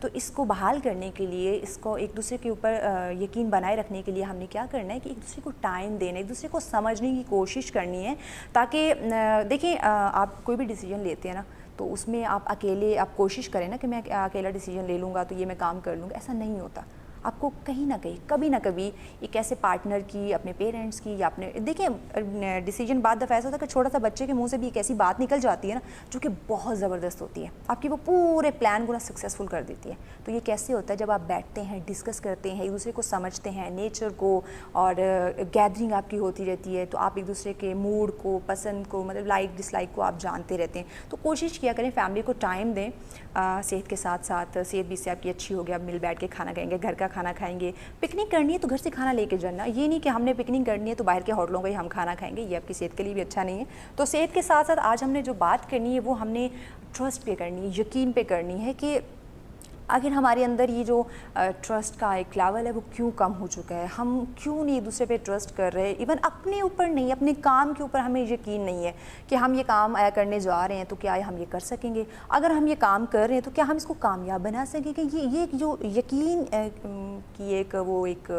تو اس کو بحال کرنے کے لیے، اس کو ایک دوسرے کے اوپر یقین بنائے رکھنے کے لیے ہم نے کیا کرنا ہے کہ ایک دوسرے کو ٹائم دینا، ایک دوسرے کو سمجھنے کی کوشش کرنی ہے، تاکہ دیکھیں آپ کوئی بھی ڈیسیجن لیتے ہیں نا تو اس میں آپ اکیلے آپ کوشش کریں نا کہ میں اکیلا ڈیسیجن لے لوں گا تو یہ میں کام کر لوں گا، ایسا نہیں ہوتا. آپ کو کہیں نہ کہیں کبھی نہ کبھی ایک ایسے پارٹنر کی، اپنے پیرنٹس کی یا اپنے، دیکھیں ڈیسیجن بعد دفعہ ایسا ہوتا ہے کہ چھوٹا سا بچے کے منہ سے بھی ایک ایسی بات نکل جاتی ہے نا جو کہ بہت زبردست ہوتی ہے، آپ کی وہ پورے پلان کو نا سکسیزفل کر دیتی ہے. تو یہ کیسے ہوتا ہے؟ جب آپ بیٹھتے ہیں، ڈسکس کرتے ہیں، ایک دوسرے کو سمجھتے ہیں، نیچر کو، اور گیدرنگ آپ کی ہوتی رہتی ہے تو آپ ایک دوسرے کے موڈ کو، پسند کو، مطلب لائک ڈس لائک کو آپ جانتے رہتے ہیں. تو کوشش کیا کریں فیملی کو ٹائم دیں، صحت کے ساتھ ساتھ صحت بھی سے آپ کی اچھی ہوگی، آپ مل بیٹھ کے کھانا کھائیں گے، گھر کا کھانا کھائیں گے. پکنک کرنی ہے تو گھر سے کھانا لے کے جانا، یہ نہیں کہ ہم نے پکنک کرنی ہے تو باہر کے ہوٹلوں کا ہی ہم کھانا کھائیں گے، یہ آپ کی صحت کے لیے بھی اچھا نہیں ہے. تو صحت کے ساتھ ساتھ آج ہم نے جو بات کرنی ہے وہ ہم نے ٹرسٹ پہ کرنی ہے، یقین پہ کرنی ہے کہ آخر ہمارے اندر یہ جو ٹرسٹ کا ایک لیول ہے وہ کیوں کم ہو چکا ہے، ہم کیوں نہیں ایک دوسرے پہ ٹرسٹ کر رہے، ایون اپنے اوپر نہیں، اپنے کام کے اوپر ہمیں یقین نہیں ہے کہ ہم یہ کام کرنے جا رہے ہیں تو کیا ہم یہ کر سکیں گے، اگر ہم یہ کام کر رہے ہیں تو کیا ہم اس کو کامیاب بنا سکیں گے. یہ جو یقین کی ایک وہ ایک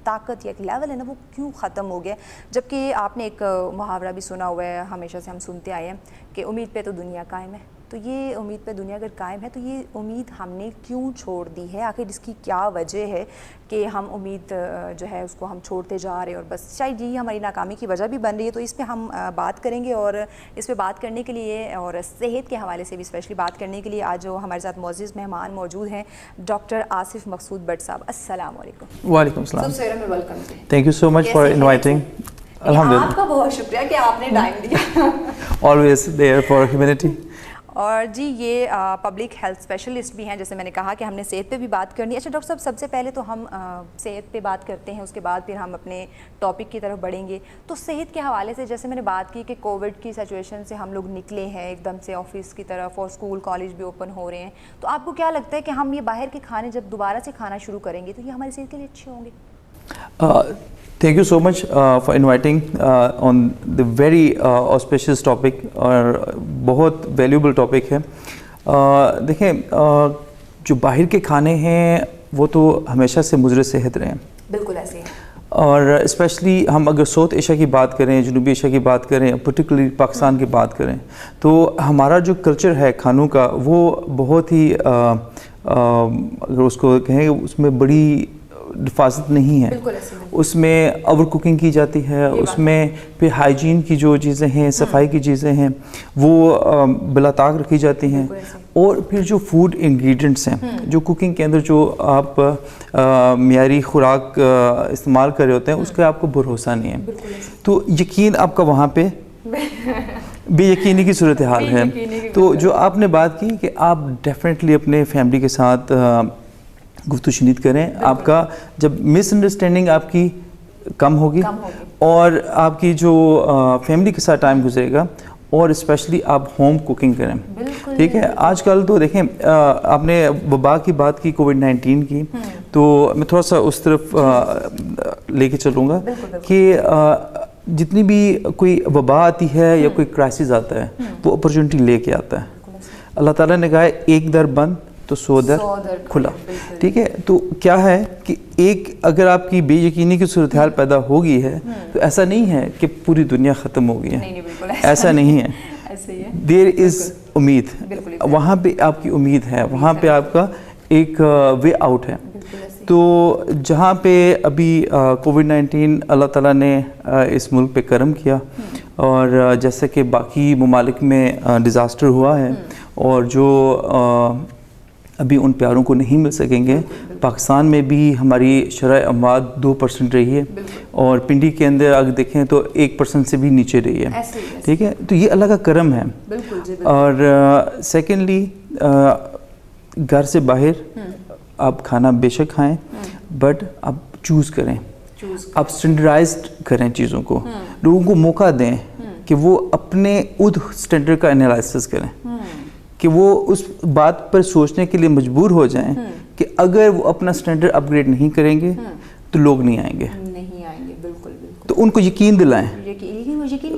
طاقت یا ایک لیول ہے نا وہ کیوں ختم ہو گیا. جبکہ آپ نے ایک محاورہ بھی سنا ہوا ہے، ہمیشہ سے ہم سنتے آئے ہیں کہ امید پہ تو دنیا قائم ہے. تو یہ امید پہ دنیا اگر قائم ہے تو یہ امید ہم نے کیوں چھوڑ دی ہے، آخر اس کی کیا وجہ ہے کہ ہم امید جو ہے اس کو ہم چھوڑتے جا رہے ہیں، اور بس شاید یہی ہماری ناکامی کی وجہ بھی بن رہی ہے. تو اس پہ ہم بات کریں گے، اور اس پہ بات کرنے کے لیے اور صحت کے حوالے سے بھی اسپیشلی بات کرنے کے لیے آج جو ہمارے ساتھ معزز مہمان موجود ہیں ڈاکٹر آصف مقصود بٹ صاحب. السلام علیکم. وعلیکم السلام. سب میں welcome. Thank you so much for inviting. الحمدللہ. آپ کا بہت شکریہ کہ آپ نے ٹائم دیا. Always there for humanity. اور جی یہ پبلک ہیلتھ اسپیشلسٹ بھی ہیں، جیسے میں نے کہا کہ ہم نے صحت پہ بھی بات کرنی ہے. اچھا ڈاکٹر صاحب، سب سے پہلے تو ہم صحت پہ بات کرتے ہیں، اس کے بعد پھر ہم اپنے ٹاپک کی طرف بڑھیں گے. تو صحت کے حوالے سے جیسے میں نے بات کی کہ کووڈ کی سچویشن سے ہم لوگ نکلے ہیں ایک دم سے آفس کی طرف، اور اسکول کالج بھی اوپن ہو رہے ہیں، تو آپ کو کیا لگتا ہے کہ ہم یہ باہر کے کھانے جب دوبارہ سے کھانا شروع کریں گے تو یہ ہماری صحت کے لیے اچھے ہوں گے؟ Thank you so much for inviting on the very auspicious topic, اور بہت ویلیوبل ٹاپک ہے. دیکھیں جو باہر کے کھانے ہیں وہ تو ہمیشہ سے مضر صحت رہے ہیں. بالکل ایسے ہیں. اور اسپیشلی ہم اگر ساؤتھ ایشیا کی بات کریں، جنوبی ایشیا کی بات کریں، پرٹیکولرلی پاکستان کی بات کریں، تو ہمارا جو کلچر ہے کھانوں کا وہ بہت ہی اگر اس کو کہیں اس میں بڑی حفاظت نہیں ہے. اس میں اوور کوکنگ کی جاتی ہے، اس میں پھر ہائیجین کی جو چیزیں ہیں، صفائی کی چیزیں ہیں وہ بلا طاق رکھی جاتی ہیں. اور پھر جو فوڈ انگریڈینٹس ہیں جو کوکنگ کے اندر جو آپ معیاری خوراک استعمال کر رہے ہوتے ہیں اس کا آپ کو بھروسہ نہیں ہے. تو یقین آپ کا وہاں پہ بے یقینی کی صورتحال ہے. تو جو آپ نے بات کی کہ آپ ڈیفینیٹلی اپنے فیملی کے ساتھ گفتگو شنید کریں. آپ کا جب مس انڈرسٹینڈنگ آپ کی کم ہوگی اور آپ کی جو فیملی کے ساتھ ٹائم گزرے گا، اور اسپیشلی آپ ہوم کوکنگ کریں. ٹھیک ہے. آج کل تو دیکھیں آپ نے وبا کی بات کی، کووڈ-19 کی، تو میں تھوڑا سا اس طرف لے کے چلوں گا کہ جتنی بھی کوئی وبا آتی ہے یا کوئی کرائسس آتا ہے وہ اپرچونٹی لے کے آتا ہے. اللہ تعالیٰ نے کہا ہے ایک در بند تو 100 در کھلا. ٹھیک ہے. تو کیا ہے کہ ایک اگر آپ کی بے یقینی کی صورتحال پیدا ہوگی ہے تو ایسا نہیں ہے کہ پوری دنیا ختم ہو گئی ہے، ایسا نہیں ہے. دیر از امید، وہاں پہ آپ کی امید ہے، وہاں پہ آپ کا ایک وے آؤٹ ہے. تو جہاں پہ ابھی کووڈ-19 اللہ تعالیٰ نے اس ملک پہ کرم کیا، اور جیسے کہ باقی ممالک میں ڈیزاسٹر ہوا ہے اور جو ابھی ان پیاروں کو نہیں مل سکیں گے، پاکستان میں بھی ہماری شرح اموات 2% رہی ہے، اور پنڈی کے اندر اگر دیکھیں تو 1% سے بھی نیچے رہی ہے. ٹھیک ہے. تو یہ اللہ کا کرم ہے. اور سیکنڈلی گھر سے باہر آپ کھانا بے شک کھائیں، بٹ آپ چوز کریں، آپ سٹینڈرڈائزڈ کریں چیزوں کو، لوگوں کو موقع دیں کہ وہ اپنے سٹینڈرڈ کا انالائسس کریں، کہ وہ اس بات پر سوچنے کے لیے مجبور ہو جائیں کہ اگر وہ اپنا سٹینڈرڈ اپ گریڈ نہیں کریں گے تو لوگ نہیں آئیں گے. بالکل. تو ان کو یقین دلائیں. یقین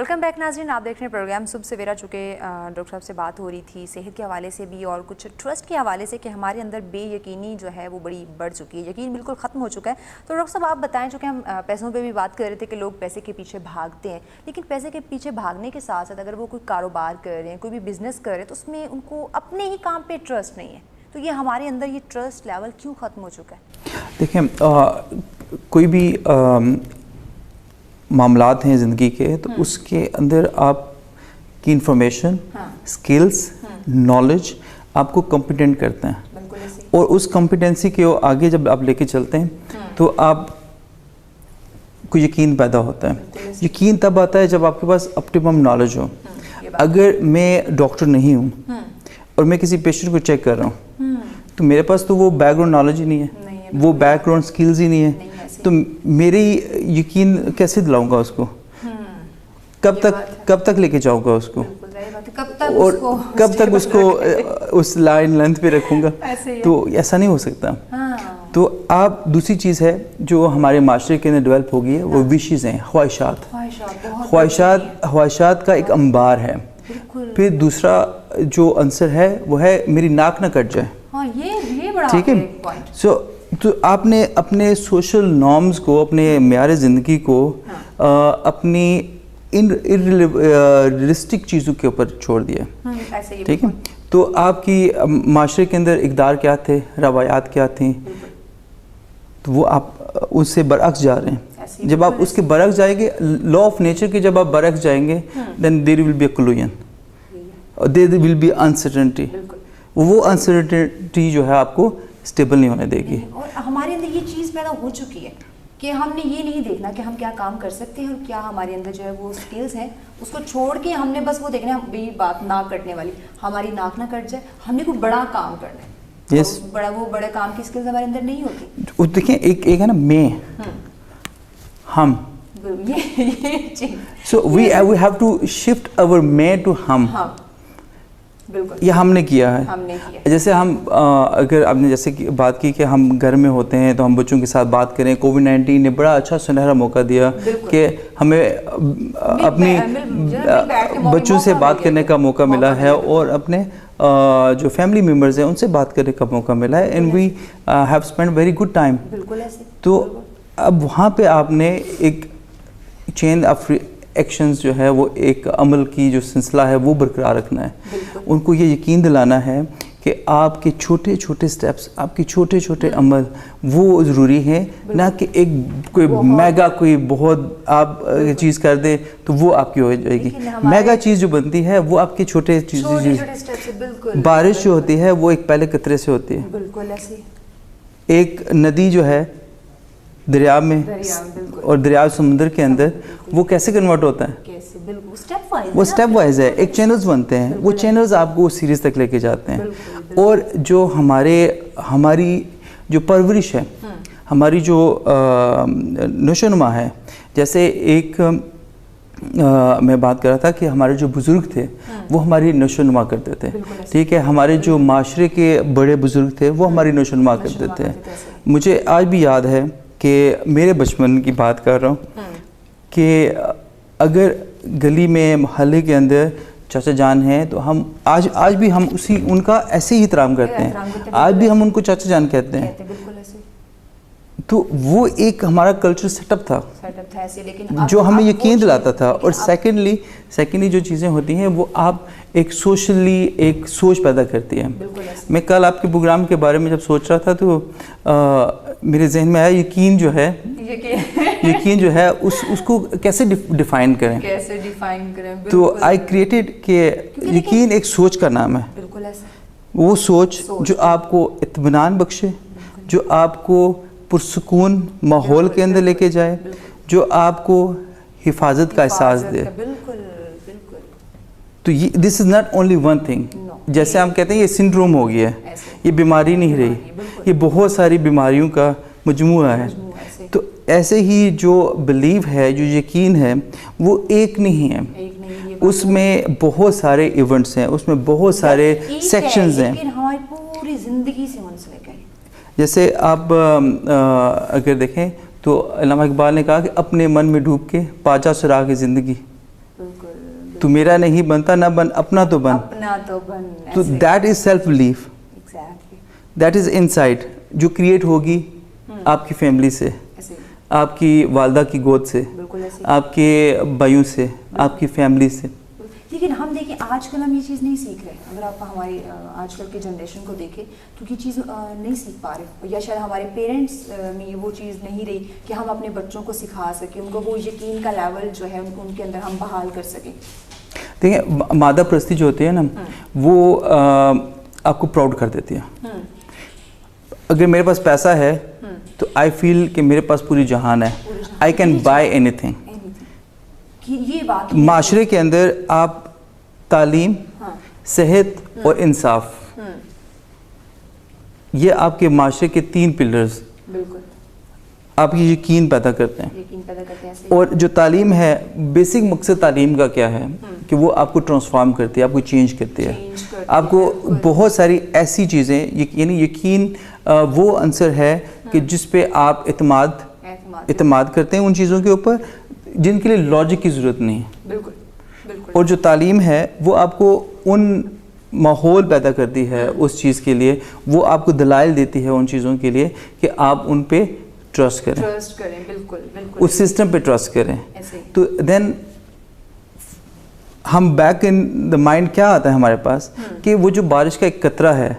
ویلکم بیک ناظرین، آپ دیکھ رہے ہیں پروگرام صبح سویرا. چونکہ ڈاکٹر صاحب سے بات ہو رہی تھی صحت کے حوالے سے بھی اور کچھ ٹرسٹ کے حوالے سے کہ ہمارے اندر بے یقینی جو ہے وہ بڑی بڑھ چکی ہے، یقین بالکل ختم ہو چکا ہے. تو ڈاکٹر صاحب آپ بتائیں، چونکہ ہم پیسوں پہ بھی بات کر رہے تھے کہ لوگ پیسے کے پیچھے بھاگتے ہیں، لیکن پیسے کے پیچھے بھاگنے کے ساتھ ساتھ اگر وہ کوئی کاروبار کر رہے ہیں، کوئی بھی بزنس کر رہے ہیں، تو اس میں ان کو اپنے ہی کام پہ ٹرسٹ نہیں ہے. تو یہ ہمارے اندر یہ ٹرسٹ لیول کیوں ختم ہو چکا ہے؟ دیکھیں کوئی بھی معاملات ہیں زندگی کے، تو اس کے اندر آپ کی انفارمیشن، سکلز، نالج آپ کو کمپیٹنٹ کرتے ہیں، اور اس کمپیٹنسی کے آگے جب آپ لے کے چلتے ہیں تو آپ کو یقین پیدا ہوتا ہے. یقین تب آتا ہے جب آپ کے پاس اپٹیمم نالج ہو. اگر میں ڈاکٹر نہیں ہوں اور میں کسی پیشنٹ کو چیک کر رہا ہوں تو میرے پاس تو وہ بیک گراؤنڈ نالج ہی نہیں ہے، وہ بیک گراؤنڈ سکلز ہی نہیں ہے، تو میری یقین کیسے دلاؤں گا اس کو؟ کب تک لے کے جاؤں گا اس کو، اور کب تک اس کو اس لائن لینتھ پہ رکھوں گا؟ تو ایسا نہیں ہو سکتا. تو آپ دوسری چیز ہے جو ہمارے معاشرے کے اندر ڈیولپ ہو گئی ہے، وہ وشز ہیں، خواہشات کا ایک انبار ہے. پھر دوسرا جو عنصر ہے وہ ہے میری ناک نہ کٹ جائے. ٹھیک ہے، تو آپ نے اپنے سوشل نارمز کو، اپنے معیار زندگی کو اپنی ریئلسٹک چیزوں کے اوپر چھوڑ دیا. ٹھیک ہے، تو آپ کی معاشرے کے اندر اقدار کیا تھے، روایات کیا تھیں، تو وہ آپ اس سے برعکس جا رہے ہیں. جب آپ اس کے برعکس جائیں گے، لا آف نیچر کے جب آپ برعکس جائیں گے، then there will be a collusion, there will be uncertainty. وہ انسرٹنٹی جو ہے آپ کو اسٹیبل نہیں ہونے دے گی. اور ہمارے اندر یہ چیز پیدا ہو چکی ہے کہ ہم نے یہ نہیں دیکھنا کہ ہم کیا کام کر سکتے ہیں اور کیا ہمارے اندر جو ہے وہ سکلز ہیں، اس کو چھوڑ کے ہم نے بس وہ دیکھنا ہے بھی بات ناک کٹنے والی، ہماری ناک نہ کٹ جائے، ہم نے کوئی بڑا کام کرنا ہے. یس، وہ بڑے کام کی سکلز ہمارے اندر نہیں ہوتی. دیکھیں ایک ہے نا میں، ہم، so we have to shift over میں ٹو ہم. یہ ہم نے کیا ہے. جیسے ہم اگر آپ نے جیسے بات کی کہ ہم گھر میں ہوتے ہیں تو ہم بچوں کے ساتھ بات کریں. کووڈ-19 نے بڑا اچھا سنہرا موقع دیا کہ ہمیں اپنی بچوں سے بات کرنے کا موقع ملا ہے، اور اپنے جو فیملی ممبرز ہیں ان سے بات کرنے کا موقع ملا ہے. And we have spend very good time. تو اب وہاں پہ آپ نے ایک چین آف ایکشنز جو ہے، وہ ایک عمل کی جو سلسلہ ہے وہ برقرار رکھنا ہے. ان کو یہ یقین دلانا ہے کہ آپ کے چھوٹے چھوٹے سٹیپس، آپ کے چھوٹے چھوٹے عمل وہ ضروری ہیں، نہ کہ ایک کوئی میگا کوئی بہت آپ چیز کر دیں تو وہ آپ کی ہو جائے گی. میگا چیز جو بنتی ہے وہ آپ کی چھوٹے چیزیں. بارش جو ہوتی ہے وہ ایک پہلے قطرے سے ہوتی ہے. ایک ندی جو ہے دریا میں اور دریا سمندر کے اندر، وہ کیسے کنورٹ ہوتا ہے؟ وہ سٹیپ وائز ہے. ایک چینلز بنتے ہیں، وہ چینلز آپ کو سیریز تک لے کے جاتے ہیں. اور جو ہماری جو پرورش ہے، ہماری جو نشو و نما ہے، جیسے ایک میں بات کر رہا تھا کہ ہمارے جو بزرگ تھے وہ ہماری نشو و نما کرتے تھے. ٹھیک ہے، ہمارے جو معاشرے کے بڑے بزرگ تھے وہ ہماری نشو و نما کرتے تھے. مجھے آج بھی یاد ہے کہ میرے بچپن کی بات کر رہا ہوں کہ اگر گلی میں محلے کے اندر چاچا جان ہیں تو ہم آج بھی ہم ان کا ایسے ہی احترام کرتے ہیں. آج بھی ہم ان کو چاچا جان کہتے ہیں. تو وہ ایک ہمارا کلچر سیٹ اپ تھا جو ہمیں یقین دلاتا تھا. اور سیکنڈلی جو چیزیں ہوتی ہیں وہ آپ ایک سوشلی ایک سوچ پیدا کرتی ہے. میں کل آپ کے پروگرام کے بارے میں جب سوچ رہا تھا تو میرے ذہن میں آیا یقین جو ہے اس کو کیسے ڈیفائن کریں. تو آئی کریٹڈ کہ یقین ایک سوچ کا نام ہے. وہ سوچ جو آپ کو اطمینان بخشے، جو آپ کو پرسکون ماحول کے اندر لے کے جائے، جو آپ کو حفاظت کا احساس دے. تو this is not only one thing. جیسے ہم کہتے ہیں یہ سنڈروم ہو گیا ہے، یہ بیماری نہیں رہی، یہ بہت ساری بیماریوں کا مجموعہ ہے. تو ایسے ہی جو بلیو ہے، جو یقین ہے، وہ ایک نہیں ہے. اس میں بہت سارے ایونٹس ہیں، اس میں بہت سارے سیکشنز ہیں. ہماری پوری زندگی سے منسلک ہے. جیسے آپ اگر دیکھیں تو علامہ اقبال نے کہا کہ اپنے من میں ڈوب کے پا جا سراغ زندگی. تو میرا نہیں بنتا نہ بن اپنا تو بن. تو that is self belief, that is insight جو کریٹ ہوگی آپ کی فیملی سے, آپ کی والدہ کی گود سے, آپ کے بھائیوں سے, آپ کی فیملی سے. لیکن ہم دیکھیں آج کل ہم یہ چیز نہیں سیکھ رہے. اگر آپ ہماری آج کل کی جنریشن کو دیکھیں تو یہ چیز نہیں سیکھ پا رہے, یا شاید ہمارے پیرنٹس میں وہ چیز نہیں رہی کہ ہم اپنے بچوں کو سکھا سکیں, ان کو وہ یقین کا لیول جو ہے ان کے اندر ہم بحال کر سکیں. دیکھیں مادہ پرستی جو ہوتی ہے نا وہ آپ کو پراؤڈ کر دیتی ہے. اگر میرے پاس پیسہ ہے تو آئی فیل کہ میرے پاس پوری جہان ہے, I can buy any thing. یہ بات معاشرے کے اندر آپ تعلیم, صحت اور انصاف, یہ آپ کے معاشرے کے 3 پلرز آپ کی یقین پیدا کرتے ہیں. اور جو تعلیم ہے, بیسک مقصد تعلیم کا کیا ہے کہ وہ آپ کو ٹرانسفارم کرتی ہے, آپ کو چینج کرتی ہے, آپ کو بہت ساری ایسی چیزیں, یعنی یقین وہ عنصر ہے کہ جس پہ آپ اعتماد کرتے ہیں ان چیزوں کے اوپر جن کے لیے لاجک کی ضرورت نہیں ہے. اور جو تعلیم ہے وہ آپ کو ان ماحول پیدا کرتی ہے اس چیز کے لیے, وہ آپ کو دلائل دیتی ہے ان چیزوں کے لیے کہ آپ ان پہ ٹرسٹ کریں, اس سسٹم پہ ٹرسٹ کریں. تو دین ہم بیک ان دا مائنڈ کیا آتا ہے ہمارے پاس کہ وہ جو بارش کا ایک قطرہ ہے,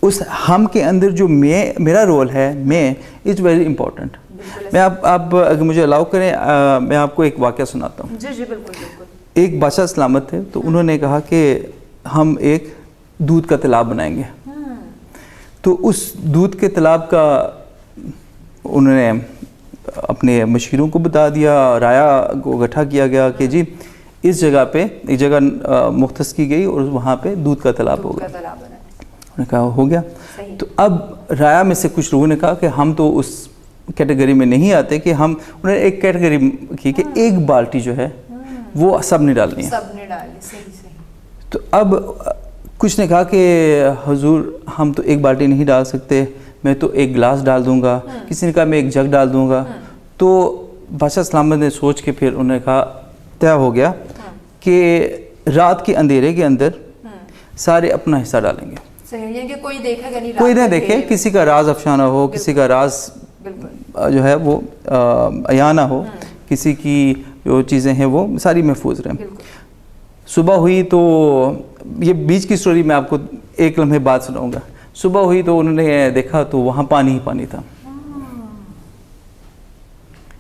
اس ہم کے اندر جو میرا رول ہے, میں اٹس ویری امپورٹنٹ. میں آپ اگر مجھے الاؤ کریں میں آپ کو ایک واقعہ سناتا ہوں. جی بالکل. ایک بادشاہ سلامت تھے, تو انہوں نے کہا کہ ہم ایک دودھ کا تالاب بنائیں گے. تو اس دودھ کے تالاب کا انہوں نے اپنے مشیروں کو بتا دیا, رایا کو اکٹھا کیا گیا کہ جی اس جگہ پہ ایک جگہ مختص کی گئی اور وہاں پہ دودھ کا تالاب ہوگا. انہوں نے کہا ہو گیا. تو اب رایا میں سے کچھ لوگوں نے کہا کہ ہم تو اس کیٹیگری میں نہیں آتے, کہ ہم, انہوں نے ایک کیٹیگری کی کہ ایک بالٹی جو ہے وہ سب نے ڈالنی ہے. تو اب کچھ نے کہا کہ حضور ہم تو ایک بالٹی نہیں ڈال سکتے, میں تو ایک گلاس ڈال دوں گا. کسی نے کہا میں ایک جگ ڈال دوں گا. تو بادشاہ سلامت نے سوچ کے پھر انہوں نے کہا طے ہو گیا کہ رات کے اندھیرے کے اندر سارے اپنا حصہ ڈالیں گے. کوئی نہ دیکھے, کسی کا راز افشاں نہ ہو, کسی کا راز جو ہے وہ عیاں نہ ہو, کسی کی جو چیزیں ہیں وہ ساری محفوظ رہیں. صبح ہوئی تو یہ بیچ کی سٹوری میں آپ کو ایک لمحے بعد سناؤں گا. صبح ہوئی تو انہوں نے دیکھا تو وہاں پانی ہی پانی تھا.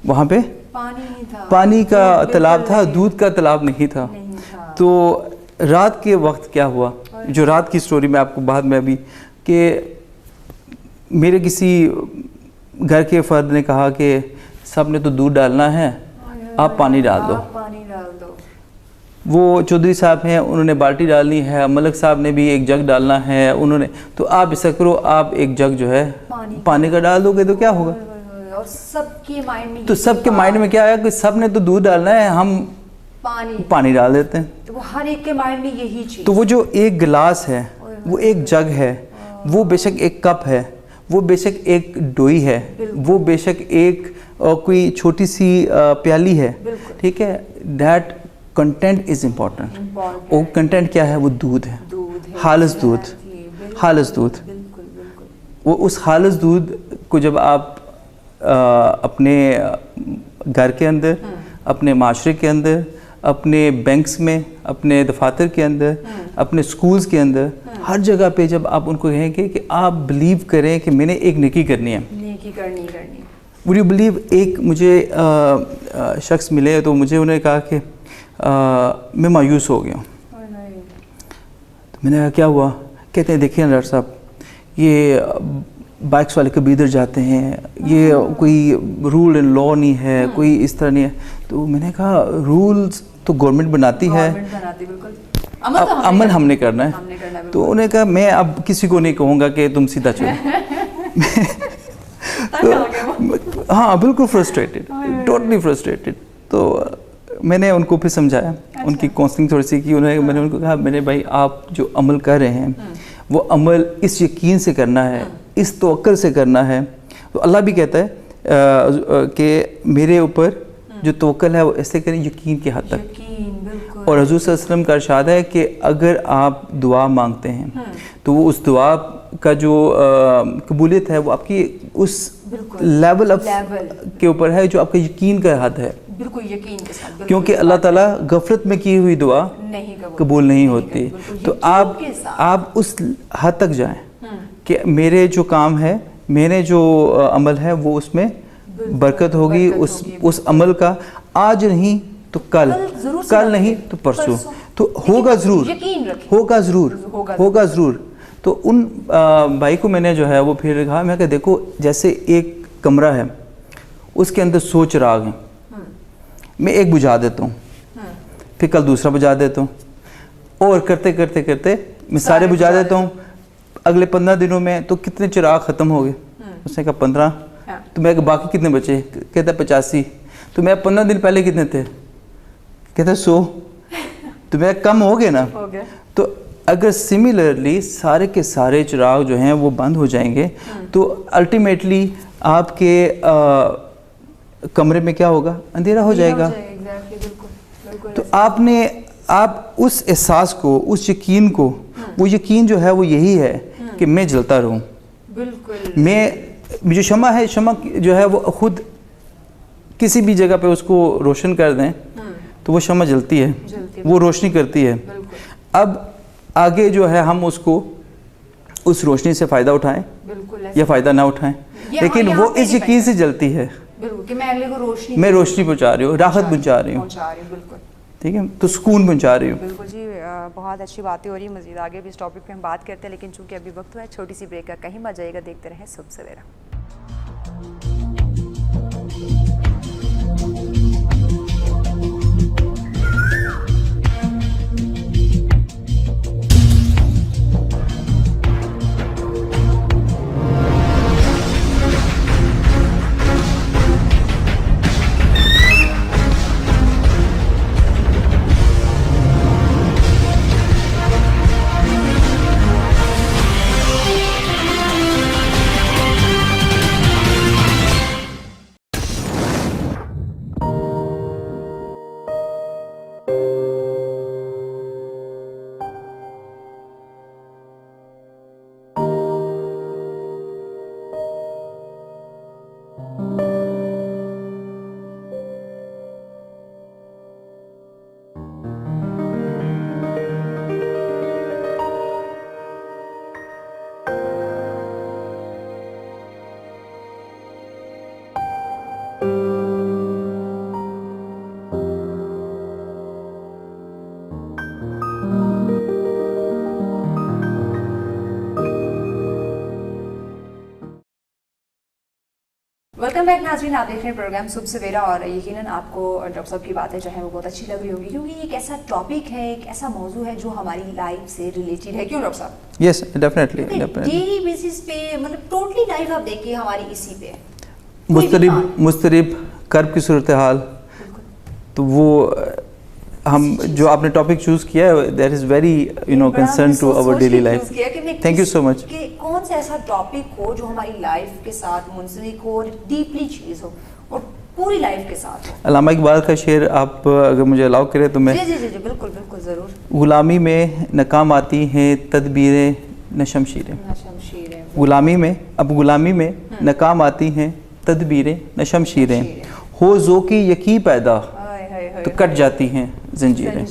وہاں پہ پانی کا تالاب تھا, دودھ کا تالاب نہیں تھا. تو رات کے وقت کیا ہوا, جو رات کی سٹوری میں آپ کو بعد میں ابھی, کہ میرے کسی گھر کے فرد نے کہا کہ سب نے تو دودھ ڈالنا ہے, آپ پانی ڈال دو. وہ چودھری صاحب ہیں, انہوں نے بالٹی ڈالنی ہے, ملک صاحب نے بھی ایک جگ ڈالنا ہے, انہوں نے, تو آپ ایسا کرو آپ ایک جگ جو ہے پانی کا ڈال دو گے تو کیا ہوگا. اور سب کے مائنڈ میں کیا آیا کہ سب نے تو دودھ ڈالنا ہے, ہم پانی ڈال دیتے ہیں. وہ ہر ایک کے مائنڈ میں یہی چیز. تو وہ جو ایک گلاس ہے, وہ ایک جگ ہے, وہ بے شک ایک کپ ہے, وہ بے شک ایک ڈوئی ہے, وہ بے شک ایک کوئی چھوٹی سی پیالی ہے, ٹھیک ہے. That content is important. اور کنٹینٹ کیا ہے, وہ دودھ ہے, خالص دودھ. وہ اس خالص دودھ کو جب آپ اپنے گھر کے اندر, اپنے معاشرے کے اندر, اپنے بینکس میں, اپنے دفاتر کے اندر, اپنے سکولز کے اندر, ہر جگہ پہ جب آپ ان کو کہیں گے کہ آپ بلیو کریں کہ میں نے ایک نیکی کرنی ہے. would you believe, ایک مجھے شخص ملے تو مجھے انہوں نے کہا کہ میں مایوس ہو گیا ہوں. تو میں نے کہا کیا ہوا؟ کہتے ہیں دیکھیں ڈاکٹر صاحب, یہ بائکس والے کبھی ادھر جاتے ہیں, یہ کوئی رول اینڈ لا نہیں ہے, کوئی اس طرح نہیں ہے. تو میں نے کہا رولز تو گورنمنٹ بناتی ہے, عمل ہم نے کرنا ہے. تو انہوں نے کہا میں اب کسی کو نہیں کہوں گا کہ تم سیدھا چلو. ہاں بالکل فرسٹریٹڈ, ٹوٹلی فرسٹریٹڈ. تو میں نے ان کو پھر سمجھایا, ان کی کاؤنسلنگ تھوڑی سی کی. میں نے ان کو کہا میں نے بھائی آپ جو عمل کر رہے ہیں وہ عمل اس یقین سے کرنا ہے, اس توکل سے کرنا ہے. تو اللہ بھی کہتا ہے کہ میرے اوپر جو توکل ہے وہ ایسے کریں یقین کی حد تک. اور حضور صلی اللہ علیہ وسلم کا ارشاد ہے کہ اگر آپ دعا مانگتے ہیں تو وہ اس دعا کا جو قبولیت ہے وہ آپ کی اس لیول کے اوپر ہے جو آپ کا یقین کا حد ہے. بالکل یقین کے ساتھ, کیونکہ اللہ تعالیٰ غفلت میں کی ہوئی دعا قبول نہیں ہوتی. تو آپ اس حد تک جائیں کہ میرے جو کام ہے, میرے جو عمل ہے وہ اس میں برکت ہوگی, اس عمل کا آج نہیں تو کل نہیں تو پرسوں تو ہوگا ضرور, ہوگا ضرور. تو ان بھائی کو میں نے جو ہے وہ پھر کہا, میں کہ دیکھو جیسے ایک کمرہ ہے اس کے اندر 100 چراغ ہیں, میں ایک بجھا دیتا ہوں, پھر کل دوسرا بجھا دیتا ہوں, اور کرتے کرتے کرتے میں سارے بجھا دیتا ہوں. اگلے 15 دنوں میں تو کتنے چراغ ختم ہو گئے؟ اس نے کہا 15. تو میں باقی کتنے بچے؟ کہتا 85. تو میں 15 دن پہلے کتنے تھے؟ کہتا 100. تو میں کم ہو گئے نا. تو اگر سملرلی سارے کے سارے چراغ جو ہیں وہ بند ہو جائیں گے تو الٹیمیٹلی آپ کے کمرے میں کیا ہوگا؟ اندھیرا ہو جائے گا. تو آپ اس احساس کو, اس یقین کو, وہ یقین جو ہے وہ یہی ہے کہ میں جلتا رہوں. میں جو شمع ہے, شمع جو ہے وہ خود کسی بھی جگہ پہ اس کو روشن کر دیں تو وہ شمع جلتی ہے, وہ روشنی کرتی ہے. اب آگے جو ہے ہم اس روشنی سے فائدہ اٹھائیں یا فائدہ نہ اٹھائیں, لیکن وہ اس یقین سے جلتی ہے کہ میں روشنی پہنچا رہی ہوں, راحت پہنچا رہی ہوں, ٹھیک ہے, تو سکون پہنچا رہی ہوں. بالکل جی, بہت اچھی باتیں ہو رہی ہیں. مزید آگے بھی اس ٹاپک پہ ہم بات کرتے ہیں, لیکن چونکہ ابھی وقت ہوا ہے چھوٹی سی بریک کا, کہیں مت جائیے گا, دیکھتے رہیں صبح سویرا. ویلکم بیک ناظرین, آپ دیکھ رہے ہیں پروگرام صبح سویرا, اور یقیناً آپ کو ڈاکٹر صاحب کی باتیں جو ہیں وہ بہت اچھی لگ رہی ہوگی, کیونکہ یہ ایک ایسا ٹاپک ہے, ایک ایسا موضوع ہے جو ہماری لائف سے ریلیٹڈ ہے. کیوں ڈاکٹر صاحب؟ یس ڈیفینیٹلی, ڈیلی بیسس پہ, مطلب ٹوٹلی لائف آپ دیکھیے ہماری اسی پہ مضطرب کرب کی صورتحال. تو وہ ہم جو آپ نے ٹاپک چوز کیا ہے, that is very concern to our daily life. Thank you so much. کہ کون سا ایسا ٹاپک ہو جو ہماری لائف کے ساتھ منسلک ہو, اور ڈیپلی چیز ہو, اور پوری لائف کے ساتھ ہو. علامہ اقبال کا شعر آپ اگر مجھے الاؤ کرے تو میں, جی بالکل بالکل ضرور. غلامی میں ناکام آتی ہیں تدبیریں نہ شمشیریں. غلامی میں, اب غلامی میں ناکام آتی ہیں تدبیریں نہ شمشیریں, ہو ذوقی یقین پیدا تو کٹ جاتی ہیں زنجیریں.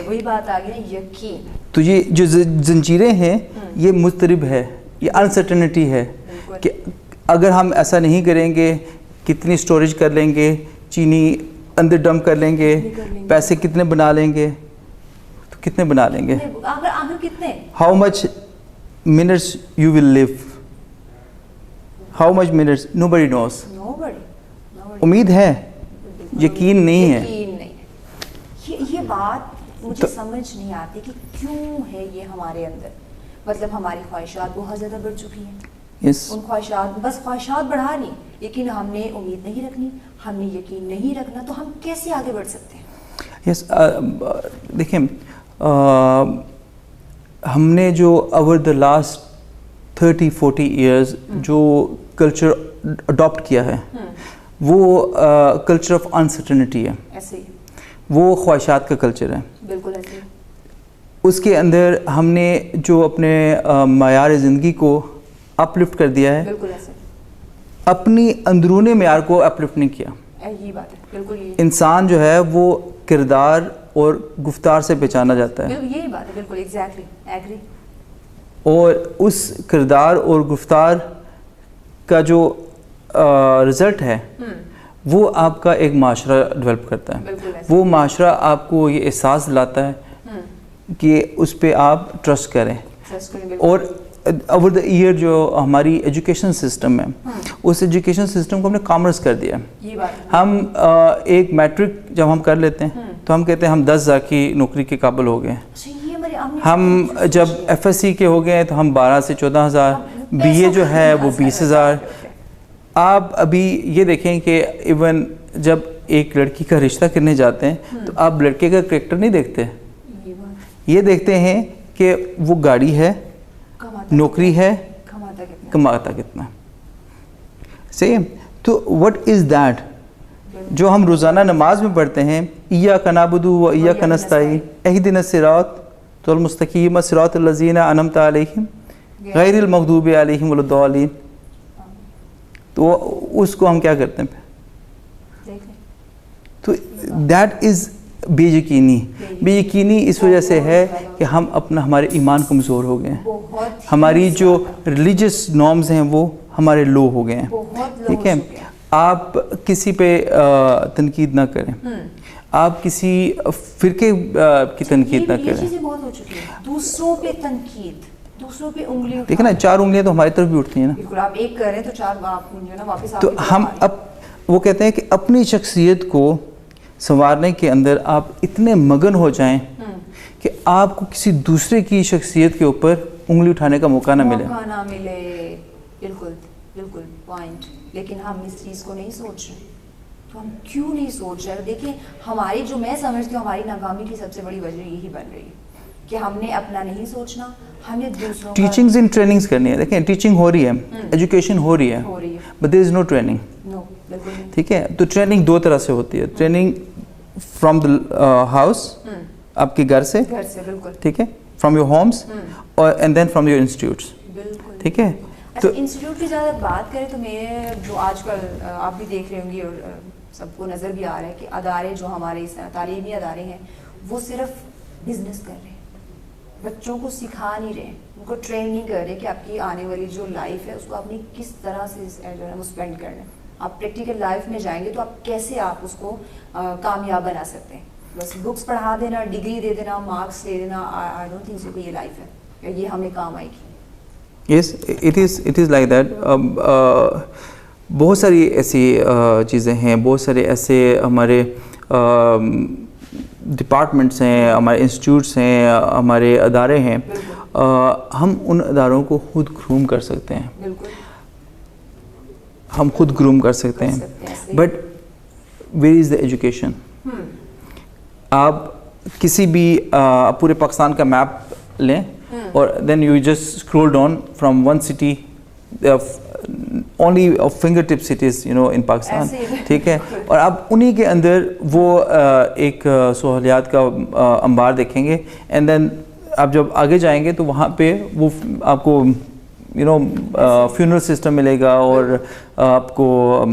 وہی بات آ گئی, یقین. تو یہ جو زنجیریں ہیں یہ مضطرب ہے, یہ انسرٹنٹی ہے کہ اگر ہم ایسا نہیں کریں گے, کتنی سٹوریج کر لیں گے, چینی اندر ڈمپ کر لیں گے, پیسے کتنے بنا لیں گے, تو کتنے بنا لیں گے, how much minutes you will leave, how much minutes nobody knows. امید ہے, یقین نہیں ہے. یہ بات مجھے سمجھ نہیں آتی کہ کیوں ہے یہ ہمارے اندر. مطلب ہماری خواہشات بہت زیادہ بڑھ چکی ہیں. ان خواہشات, بس خواہشات بڑھا نہیں, لیکن ہم نے امید نہیں رکھنی, ہم نے یقین نہیں رکھنا, تو ہم کیسے آگے بڑھ سکتے ہیں؟ یس, دیکھیں ہم نے جو اوور دا لاسٹ 30-40 ایئرز جو کلچر اڈاپٹ کیا ہے وہ کلچر آف انسرٹنٹی ہے, وہ خواہشات کا کلچر ہے. بالکل ایسے اس کے اندر ہم نے جو اپنے معیار زندگی کو اپ لفٹ کر دیا ہے, بالکل ایسے اپنی اندرونی معیار کو اپ لفٹ نہیں کیا. یہی بات ہے, بالکل یہی انسان جو ہے وہ کردار اور گفتار سے پہچانا جاتا ہے, یہی بات ہے, بالکل ایگزیکٹلی ایگری. اور اس کردار اور گفتار کا جو رزلٹ ہے وہ آپ کا ایک معاشرہ ڈیولپ کرتا ہے. وہ معاشرہ آپ کو یہ احساس دلاتا ہے کہ اس پہ آپ ٹرسٹ کریں. اور اوور دا ایئر جو ہماری ایجوکیشن سسٹم ہے, اس ایجوکیشن سسٹم کو ہم نے کامرس کر دیا. ہم ایک میٹرک جب ہم کر لیتے ہیں تو ہم کہتے ہیں ہم 10,000 کی نوکری کے قابل ہو گئے ہیں. ہم جب ایف ایس سی کے ہو گئے ہیں تو ہم 12 سے 14,000, بی اے جو ہے وہ 20,000. آپ ابھی یہ دیکھیں کہ ایون جب ایک لڑکی کا رشتہ کرنے جاتے ہیں تو آپ لڑکے کا کریکٹر نہیں دیکھتے, یہ دیکھتے ہیں کہ وہ گاڑی ہے, نوکری ہے, کماتا کتنا. صحیح. تو وٹ از دیٹ جو ہم روزانہ نماز میں پڑھتے ہیں, ایاک نعبد و ایاک نستعین اہدنا الصراط المستقیم صراط الذین انعمت علیہم غیر المغضوب علیہم ولا الضالین. تو اس کو ہم کیا کرتے ہیں, تو دیٹ از بے یقینی. بے یقینی اس وجہ سے ہے کہ ہم ہمارے ایمان کمزور ہو گئے ہیں, ہماری جو ریلیجس نارمز ہیں وہ ہمارے لو ہو گئے ہیں. ٹھیک ہے, آپ کسی پہ تنقید نہ کریں, آپ کسی فرقے کی تنقید نہ کریں. دوسروں پہ تنقید, دوسروں پہ انگلیاں, دیکھیں نا 4 انگلیاں تو ہماری طرف بھی اٹھتی ہیں نا. بالکل, آپ ایک کر رہے ہیں تو 4 واپس. تو ہم وہ کہتے ہیں کہ اپنی شخصیت کو سنوارنے کے اندر آپ اتنے مگن ہو جائیں کہ آپ کو کسی دوسرے کی شخصیت کے اوپر انگلی اٹھانے کا موقع نہ ملے. بالکل بالکل پوائنٹ. لیکن ہم اس چیز کو نہیں سوچ رہے. تو ہم کیوں نہیں سوچ رہے؟ دیکھیں ہماری جو, میں سمجھتی ہوں ہماری ناکامی کی سب سے بڑی وجہ یہی بن رہی ہے کہ ہم نے اپنا نہیں سوچنا, ہم نے دوسروں کا. ٹیچنگز اینڈ ٹریننگز کرنی ہے. دیکھیں ٹیچنگ ہو رہی ہے, ایجوکیشن ہو رہی ہے, but there is no training. ٹھیک ہے, تو ٹریننگ 2 طرح سے ہوتی ہے. ٹریننگ فرام دا ہاؤس, آپ کے گھر سے, ٹھیک ہے, فرام یور ہومس, اور and then from your institutes. ٹھیک ہے. تو انسٹیٹیوٹ کی زیادہ بات کریں تو میں جو آج کل آپ بھی دیکھ رہے ہوں گی اور سب کو نظر بھی آ رہا ہے کہ ادارے جو ہمارے اس تعلیمی ادارے ہیں وہ صرف بزنس کر رہے ہیں, بچوں کو سکھا نہیں رہے, ان کو ٹرین نہیں کر رہے کہ آپ کی آنے والی جو لائف ہے اس کو آپ نے کس طرح سے جو ہے وہ اسپینڈ کرنا ہے. آپ پریکٹیکل لائف میں جائیں گے تو آپ کیسے آپ اس کو کامیاب بنا سکتے ہیں. بس بکس پڑھا دینا, ڈگری دے دینا, مارکس دے دینا, آئی ڈونٹ تھنک سو کہ یہ لائف ہے یا یہ ہمیں کام آئے گی. یس, اٹ از لائک دیٹ. بہت ساری ایسی چیزیں ہیں, بہت سارے ایسے ہمارے ڈپارٹمنٹس ہیں, ہمارے انسٹیٹیوٹس ہیں, ہمارے ادارے ہیں, ہم ان اداروں کو خود گروم کر سکتے ہیں. ہم خود گروم کر سکتے ہیں, but where is the education. آپ کسی بھی پورے پاکستان کا میپ لیں اور then you just scroll down from one city, only finger tip cities you know in Pakistan. ٹھیک ہے, اور آپ انہی کے اندر وہ ایک سہولیات کا انبار دیکھیں گے, اینڈ دین آپ جب آگے جائیں گے تو وہاں پہ وہ آپ کو یو نو فیونرل سسٹم ملے گا, اور آپ کو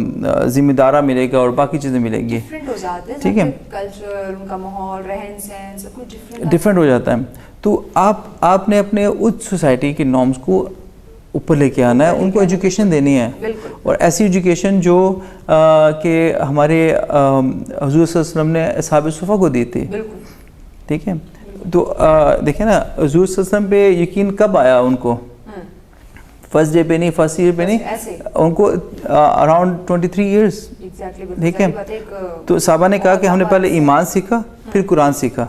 ذمہ دارہ ملے گا, اور باقی چیزیں ملیں گی. ٹھیک ہے, کلچر, ان کا ماحول, رہن سہن سب کچھ ڈفرینٹ ہو جاتا ہے. تو آپ نے اپنے اس سوسائٹی کے نارمز کو اوپر لے کے آنا ہے, ان کو ایجوکیشن دینی ہے, اور ایسی ایجوکیشن جو کہ ہمارے حضور صلی اللہ علیہ وسلم نے اصحاب صفہ کو دی تھی. ٹھیک ہے, تو دیکھیں نا حضور صلی اللہ علیہ وسلم پہ یقین کب آیا ان کو؟ فرسٹ ڈے پہ نہیں, فرسٹ ایئر پہ نہیں, ان کو اراؤنڈ 23 ایئرس. ٹھیک ہے, تو صحابہ نے کہا کہ ہم نے پہلے ایمان سیکھا پھر قرآن سیکھا.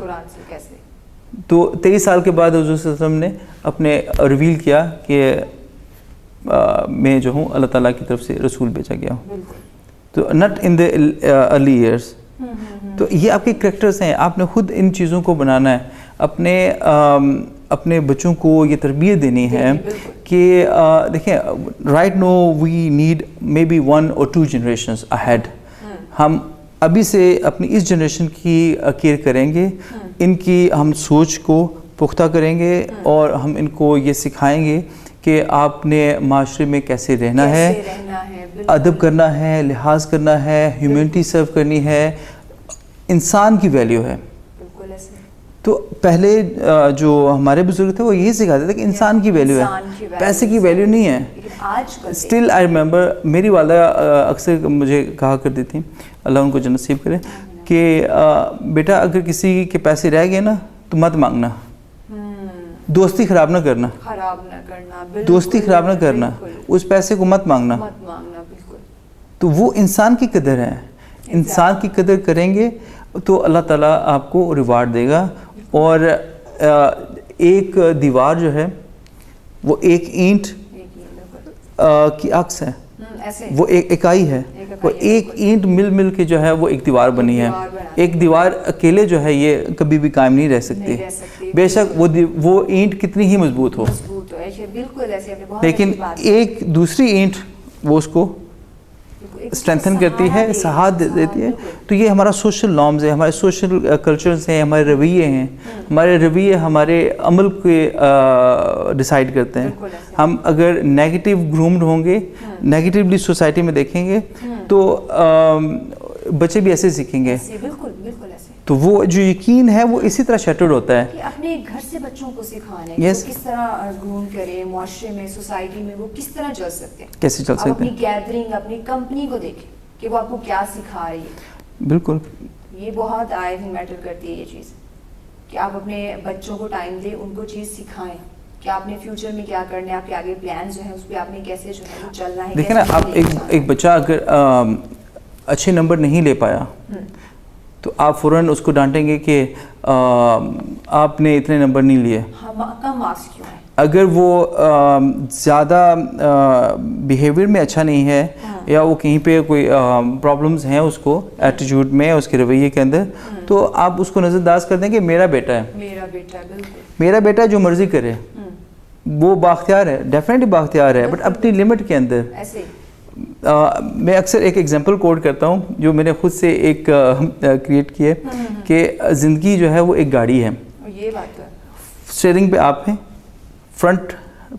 تو 23 سال کے بعد حضور صلی اللہ علیہ وسلم نے اپنے ریویل کیا کہ میں جو ہوں اللہ تعالیٰ کی طرف سے رسول بھیجا گیا ہوں. تو نٹ ان دا ارلی ایئرس. تو یہ آپ کے کریکٹرس ہیں, آپ نے خود ان چیزوں کو بنانا ہے. اپنے بچوں کو یہ تربیت دینی ہے کہ دیکھیں right now we need maybe 1 or 2 generations ahead. ہم ابھی سے اپنی اس جنریشن کی کیئر کریں گے ان کی ہم سوچ کو پختہ کریں گے اور ہم ان کو یہ سکھائیں گے کہ آپ نے معاشرے میں کیسے رہنا ہے، ادب کرنا ہے، لحاظ کرنا ہے، ہیومینٹی سرو کرنی ہے، انسان کی ویلیو ہے. تو پہلے جو ہمارے بزرگ تھے وہ یہی سکھاتے تھے کہ انسان کی ویلیو ہے، پیسے کی ویلیو نہیں ہے. اسٹل آئی ریمبر میری والدہ اکثر مجھے کہا کرتی تھیں، اللہ ان کو جنت نصیب کرے، کہ بیٹا اگر کسی کے پیسے رہ گئے نا تو مت مانگنا، دوستی خراب نہ کرنا، دوستی خراب نہ کرنا، اس پیسے کو مت مانگنا. تو وہ انسان کی قدر ہے، انسان کی قدر کریں گے تو اللہ تعالیٰ آپ کو ریوارڈ دے گا. اور ایک دیوار جو ہے وہ ایک اینٹ کی عکس ہے، وہ ایک اکائی ہے، وہ ایک اینٹ مل مل کے جو ہے وہ ایک دیوار بنی ہے. ایک دیوار اکیلے جو ہے یہ کبھی بھی قائم نہیں رہ سکتی، بے شک وہ اینٹ کتنی ہی مضبوط ہو، لیکن ایک دوسری اینٹ وہ اس کو اسٹرینتھن کرتی ہے، سہاد دیتی ہے. تو یہ ہمارا سوشل نارمز ہے، ہمارے سوشل کلچرز ہیں، ہمارے رویے ہیں، ہمارے رویے ہمارے عمل کے ڈیسائیڈ کرتے ہیں. ہم اگر نیگیٹو گرومڈ ہوں گے، نیگیٹیولی سوسائٹی میں دیکھیں گے تو بچے بھی ایسے سیکھیں گے. تو وہ جو یقین ہے وہ اسی طرح شیٹرڈ ہوتا ہے کہ اپنے گھر سے بچوں کو سکھانا ہے کہ کس طرح گروم کریں، معاشرے میں، سوسائٹی میں وہ کس طرح چل سکتے ہیں، کیسے چل سکتے ہیں. اپنی گیدرنگ، اپنی کمپنی کو دیکھیں کہ وہ آپ کو کیا سکھا رہی ہے. بالکل یہ بہت آئی تھنک میٹر کرتی ہے یہ چیز، کہ آپ اپنے بچوں کو ٹائم دیں، ان کو چیز سکھائیں کہ آپ نے فیوچر میں کیا کرنا ہے، آپ کے آگے پلانز جو ہیں اس پہ آپ نے کیسے جو ہے وہ چلنا ہے. دیکھیں نا، آپ ایک بچہ اگر اچھے نمبر نہیں لے پایا تو آپ فوراً اس کو ڈانٹیں گے کہ آپ نے اتنے نمبر نہیں لیے. کم مارکس کیوں ہے؟ اگر وہ زیادہ بیہیویئر میں اچھا نہیں ہے یا وہ کہیں پہ کوئی پرابلمز ہیں اس کو ایٹیٹیوڈ میں، اس کے رویے کے اندر، تو آپ اس کو نظر انداز کر دیں کہ میرا بیٹا ہے، میرا بیٹا جو مرضی کرے، وہ بااختیار ہے، ڈیفینیٹلی بااختیار ہے، بٹ اپنی لمٹ کے اندر. میں اکثر ایک ایگزامپل کوٹ کرتا ہوں جو میں نے خود سے ایک کریٹ کی ہے کہ زندگی جو ہے وہ ایک گاڑی ہے. اسٹیئرنگ پہ آپ ہیں، فرنٹ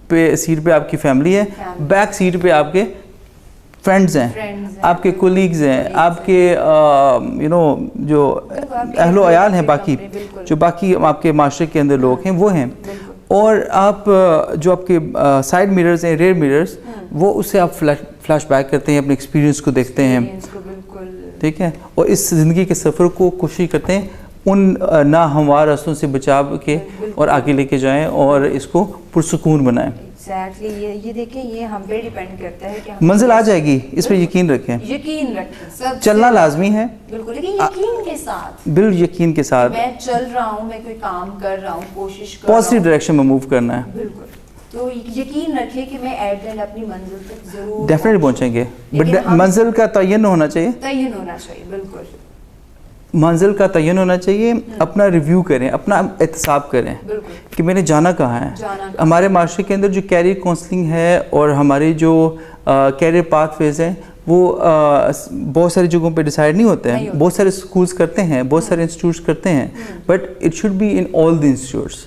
پہ سیٹ پہ آپ کی فیملی ہے، بیک سیٹ پہ آپ کے فرینڈز ہیں، آپ کے کولیگز ہیں، آپ کے جو اہل و عیال ہیں، باقی جو باقی آپ کے معاشرے کے اندر لوگ ہیں وہ ہیں. اور آپ جو آپ کے سائڈ میررز ہیں، ریئر میررز، وہ اس سے آپ فلیش بیک کرتے ہیں، اپنے ایکسپیرینس کو دیکھتے ہیں، ٹھیک ہے، اور اس زندگی کے سفر کو کوشش کرتے ہیں ان ناہموار راستوں سے بچا کے اور آگے لے کے جائیں اور اس کو پرسکون بنائیں. یہ دیکھیں، یہ ہم پہ ڈیپینڈ کرتا ہے کہ منزل آ جائے گی، اس پہ یقین رکھیں. چلنا لازمی ہے، بالکل، لیکن یقین کے ساتھ، یقین کے ساتھ میں چل رہا ہوں، میں کوئی کام کر رہا ہوں، کوشش کر رہا ہوں، پازیٹیو ڈائریکشن میں موو کرنا ہے. بالکل، تو یقین رکھیں کہ میں ایٹ اینڈ اپنی منزل تک ضرور ڈیفینیٹلی پہنچیں گے، بٹ منزل کا تعین ہونا چاہیے. بالکل منزل کا تعین ہونا چاہیے. اپنا ریویو کریں، اپنا احتساب کریں کہ میں نے جانا کہاں ہے. ہمارے معاشرے کے اندر جو کیریئر کونسلنگ ہے اور ہماری جو کیریئر پاتھ ویز ہیں وہ بہت ساری جگہوں پہ ڈیسائیڈ نہیں ہوتے ہیں. بہت سارے اسکولس کرتے ہیں، بہت سارے انسٹیٹیوٹس کرتے ہیں، but it should be in all the institutes.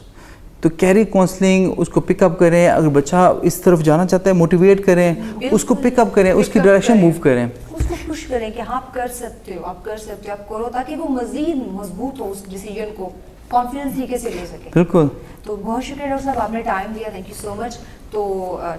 تو کیریئر کونسلنگ اس کو پک اپ کریں. اگر بچہ اس طرف جانا چاہتا ہے، موٹیویٹ کریں اس کو، پک اپ کریں، اس کی ڈائریکشن موو کریں، اس کو خوش کریں کہ آپ کر سکتے ہو، آپ کر سکتے ہو، آپ کرو، تاکہ وہ مزید مضبوط ہو اس ڈیسیجن کو کانفیڈنس طریقے سے لے سکے. بالکل. تو بہت شکریہ ڈاکٹر صاحب، آپ نے ٹائم دیا، تھینک یو سو مچ. تو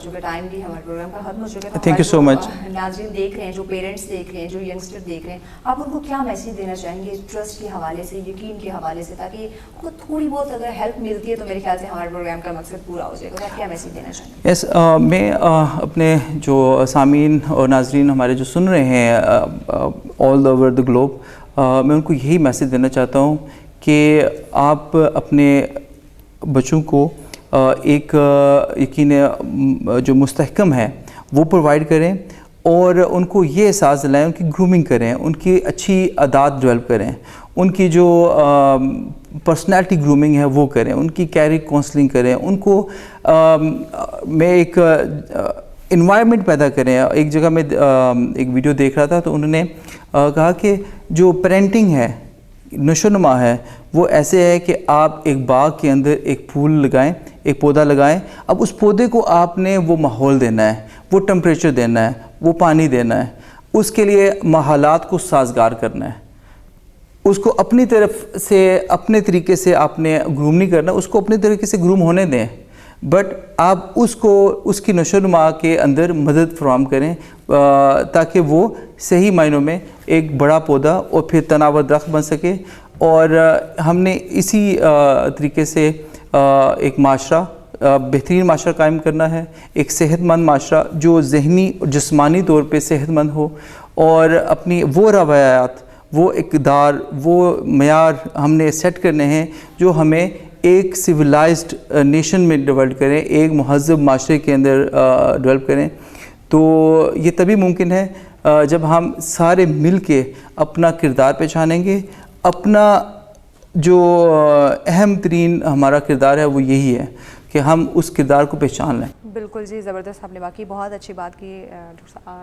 چونکہ ٹائم بھی ہمارے پروگرام کا ختم ہو چکا ہے، تھینک یو سو مچ. ناظرین دیکھ رہے ہیں، جو پیرنٹس دیکھ رہے ہیں، جو ینگسٹر دیکھ رہے ہیں، آپ ان کو کیا میسیج دینا چاہیں گے ٹرسٹ کے حوالے سے، یقین کے حوالے سے، تاکہ ان کو تھوڑی بہت اگر ہیلپ ملتی ہے تو میرے خیال سے ہمارے پروگرام کا مقصد پورا ہو جائے گا. آپ کیا میسیج دینا چاہیں گے؟ یس، میں اپنے جو سامعین اور ناظرین ہمارے جو سن رہے ہیں آل اوور دا گلوب، میں ان کو یہی میسیج دینا چاہتا ہوں کہ آپ اپنے بچوں کو ایک یقین جو مستحکم ہے وہ پرووائڈ کریں، اور ان کو یہ احساس دلائیں، ان کی گرومنگ کریں، ان کی اچھی عادات ڈیولپ کریں، ان کی جو پرسنالٹی گرومنگ ہے وہ کریں، ان کی کیریئر کونسلنگ کریں، ان کو میں ایک انوائرمنٹ پیدا کریں. ایک جگہ میں ایک ویڈیو دیکھ رہا تھا تو انہوں نے کہا کہ جو پیرنٹنگ ہے نشو نما ہے وہ ایسے ہے کہ آپ ایک باغ کے اندر ایک پھول لگائیں، ایک پودا لگائیں. اب اس پودے کو آپ نے وہ ماحول دینا ہے، وہ ٹمپریچر دینا ہے، وہ پانی دینا ہے، اس کے لیے حالات کو سازگار کرنا ہے. اس کو اپنی طرف سے اپنے طریقے سے آپ نے گروم نہیں کرنا، اس کو اپنے طریقے سے گروم ہونے دیں، بٹ آپ اس کو اس کی نشو و نما کے اندر مدد فراہم کریں تاکہ وہ صحیح معنوں میں ایک بڑا پودا اور پھر تناور درخت بن سکے. اور ہم نے اسی طریقے سے ایک معاشرہ، بہترین معاشرہ قائم کرنا ہے، ایک صحت مند معاشرہ جو ذہنی اور جسمانی طور پہ صحت مند ہو، اور اپنی وہ روایات، وہ اقدار، وہ معیار ہم نے سیٹ کرنے ہیں جو ہمیں ایک سویلائزڈ نیشن میں ڈیولپ کریں، ایک مہذب معاشرے کے اندر ڈیولپ کریں. تو یہ تبھی ممکن ہے جب ہم سارے مل کے اپنا کردار پہچانیں گے. اپنا جو اہم ترین ہمارا کردار ہے وہ یہی ہے کہ ہم اس کردار کو پہچان لیں. بالکل جی، زبردست، آپ نے واقعی بہت اچھی بات کی.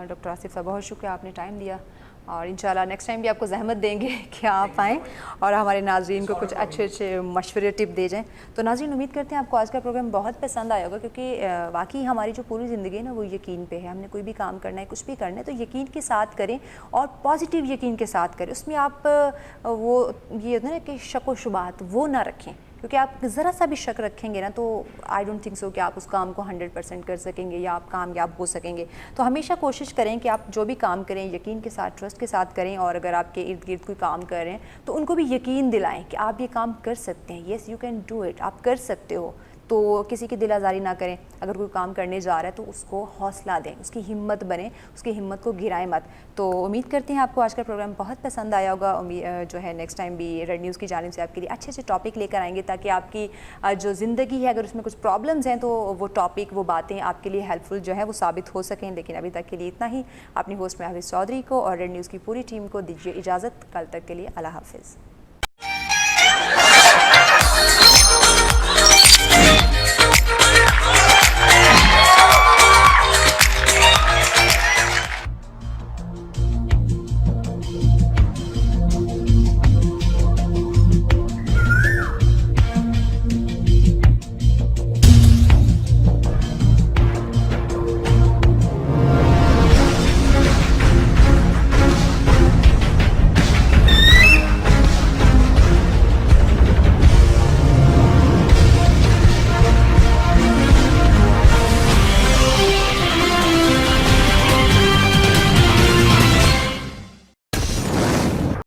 ڈاکٹر آصف صاحب بہت شکریہ، آپ نے ٹائم دیا، اور انشاءاللہ نیکسٹ ٹائم بھی آپ کو زحمت دیں گے کہ آپ آئیں اور ہمارے ناظرین کو کچھ اچھے اچھے مشورے ٹپ دے جائیں. تو ناظرین، امید کرتے ہیں آپ کو آج کا پروگرام بہت پسند آیا ہوگا، کیونکہ واقعی ہماری جو پوری زندگی ہے نا وہ یقین پہ ہے. ہم نے کوئی بھی کام کرنا ہے، کچھ بھی کرنا ہے تو یقین کے ساتھ کریں، اور پازیٹیو یقین کے ساتھ کریں. اس میں آپ وہ یہ ہوتا ہے نا کہ شک و شبہات وہ نہ رکھیں، کیونکہ آپ ذرا سا بھی شک رکھیں گے نا تو آئی ڈونٹ تھنک سو کہ آپ اس کام کو 100% کر سکیں گے یا آپ کامیاب ہو سکیں گے. تو ہمیشہ کوشش کریں کہ آپ جو بھی کام کریں یقین کے ساتھ، ٹرسٹ کے ساتھ کریں. اور اگر آپ کے ارد گرد کوئی کام کر رہے ہیں تو ان کو بھی یقین دلائیں کہ آپ یہ کام کر سکتے ہیں. Yes you can do it, آپ کر سکتے ہو. تو کسی کی دل آزاری نہ کریں. اگر کوئی کام کرنے جا رہا ہے تو اس کو حوصلہ دیں، اس کی ہمت بنیں، اس کی ہمت کو گرائیں مت. تو امید کرتے ہیں آپ کو آج کا پروگرام بہت پسند آیا ہوگا. جو ہے نیکسٹ ٹائم بھی ریڈ نیوز کی جانب سے آپ کے لیے اچھے اچھے ٹاپک لے کر آئیں گے، تاکہ آپ کی جو زندگی ہے اگر اس میں کچھ پرابلمز ہیں تو وہ ٹاپک، وہ باتیں آپ کے لیے ہیلپ فل جو ہے وہ ثابت ہو سکیں. لیکن ابھی تک کے لیے اتنا ہی. اپنی ہوسٹ مہوش چودھری کو اور ریڈ نیوز کی پوری ٹیم کو دیجیے اجازت. کل تک کے لیے اللہ حافظ.